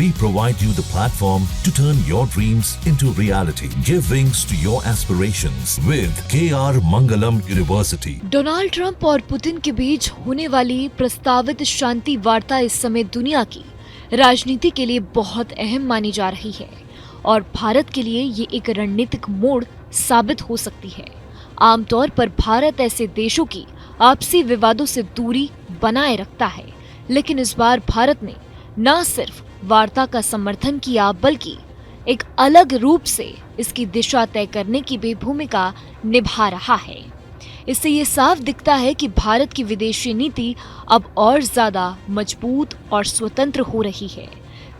We provide you the platform to turn your dreams into reality. Give wings to your aspirations with KR Mangalam University. Donald Trump और Putin के बीच होने वाली प्रस्तावित शांति वार्ता इस समय दुनिया की राजनीति के लिए बहुत अहम मानी जा रही है और भारत के लिए ये एक रणनीतिक मोड़ साबित हो सकती है। आमतौर पर भारत ऐसे देशों की आपसी विवादों से दूरी बनाए रखता है, लेकिन इस बार भारत ने न सिर्फ वार्ता का समर्थन किया बल्कि एक अलग रूप से इसकी दिशा तय करने की भी भूमिका निभा रहा है। इससे ये साफ दिखता है कि भारत की विदेशी नीति अब और ज्यादा मजबूत और स्वतंत्र हो रही है।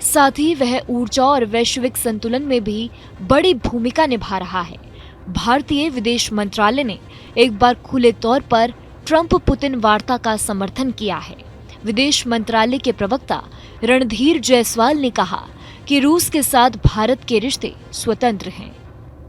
साथ ही वह ऊर्जा और वैश्विक संतुलन में भी बड़ी भूमिका निभा रहा है। भारतीय विदेश मंत्रालय ने एक बार खुले तौर पर ट्रंप पुतिन वार्ता का समर्थन किया है। विदेश मंत्रालय के प्रवक्ता रणधीर जायसवाल ने कहा कि रूस के साथ भारत के रिश्ते स्वतंत्र हैं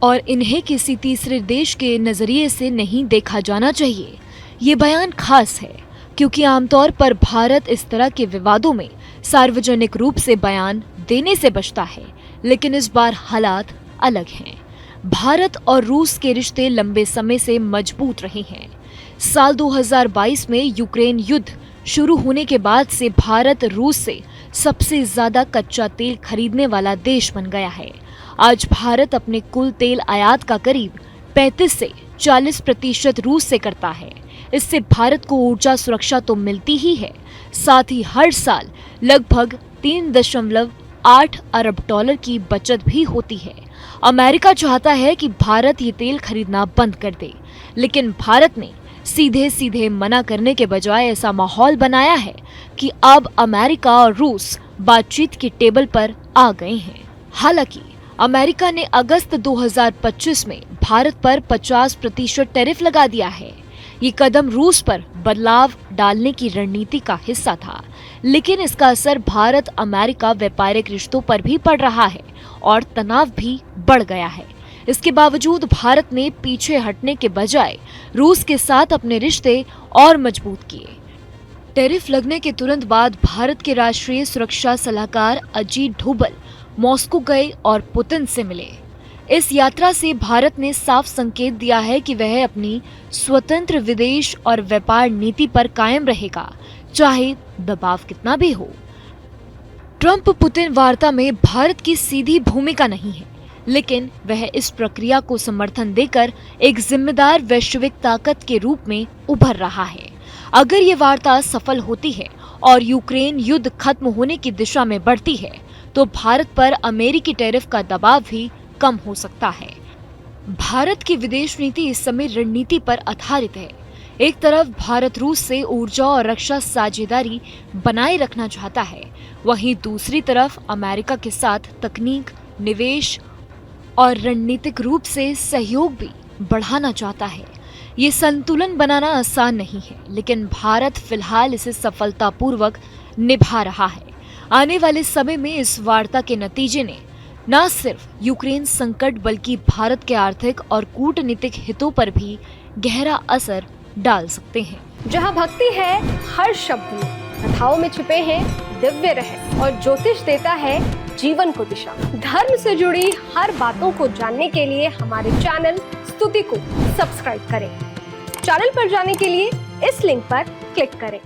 और इन्हें किसी तीसरे देश के नजरिए से नहीं देखा जाना चाहिए। ये बयान खास है क्योंकि आमतौर पर भारत इस तरह के विवादों में सार्वजनिक रूप से बयान देने से बचता है, लेकिन इस बार हालात अलग हैं। भारत और रूस के रिश्ते लंबे समय से मजबूत रहे हैं। साल 2022 में यूक्रेन युद्ध शुरू होने के बाद से भारत रूस से सबसे ज्यादा कच्चा तेल खरीदने वाला देश बन गया है। आज भारत अपने कुल तेल आयात का करीब 35 से 40% रूस से करता है। इससे भारत को ऊर्जा सुरक्षा तो मिलती ही है, साथ ही हर साल लगभग 3.8 अरब डॉलर की बचत भी होती है। अमेरिका चाहता है कि भारत ये तेल खरीदना बंद कर दे, लेकिन भारत ने सीधे सीधे मना करने के बजाय ऐसा माहौल बनाया है कि अब अमेरिका और रूस बातचीत की टेबल पर आ गए हैं। हालांकि अमेरिका ने अगस्त 2025 में भारत पर 50% टैरिफ लगा दिया है। ये कदम रूस पर बदलाव डालने की रणनीति का हिस्सा था, लेकिन इसका असर भारत अमेरिका व्यापारिक रिश्तों पर भी पड़ रहा है और तनाव भी बढ़ गया है। इसके बावजूद भारत ने पीछे हटने के बजाय रूस के साथ अपने रिश्ते और मजबूत किए। टैरिफ लगने के तुरंत बाद भारत के राष्ट्रीय सुरक्षा सलाहकार अजीत डोभाल मॉस्को गए और पुतिन से मिले। इस यात्रा से भारत ने साफ संकेत दिया है कि वह अपनी स्वतंत्र विदेश और व्यापार नीति पर कायम रहेगा, चाहे दबाव कितना भी हो। ट्रंप पुतिन वार्ता में भारत की सीधी भूमिका नहीं है, लेकिन वह इस प्रक्रिया को समर्थन देकर एक जिम्मेदार वैश्विक ताकत के रूप में उभर रहा है। अगर ये वार्ता सफल होती है और यूक्रेन युद्ध खत्म होने की दिशा में बढ़ती है, तो भारत पर अमेरिकी टैरिफ का दबाव भी कम हो सकता है। भारत की विदेश नीति इस समय रणनीति पर आधारित है। एक तरफ भारत रूस से ऊर्जा और रक्षा साझेदारी बनाए रखना चाहता है, वहीं दूसरी तरफ अमेरिका के साथ तकनीक, निवेश और रणनीतिक रूप से सहयोग भी बढ़ाना चाहता है। ये संतुलन बनाना आसान नहीं है, लेकिन भारत फिलहाल इसे सफलतापूर्वक निभा रहा है। आने वाले समय में इस वार्ता के नतीजे ने न सिर्फ यूक्रेन संकट बल्कि भारत के आर्थिक और कूटनीतिक हितों पर भी गहरा असर डाल सकते हैं। जहाँ भक्ति है हर शब्द में, कथाओं में छुपे हैं दिव्य रहस्य और ज्योतिष देता है जीवन को दिशा। धर्म से जुड़ी हर बातों को जानने के लिए हमारे चैनल स्तुति को सब्सक्राइब करें। चैनल पर जाने के लिए इस लिंक पर क्लिक करें।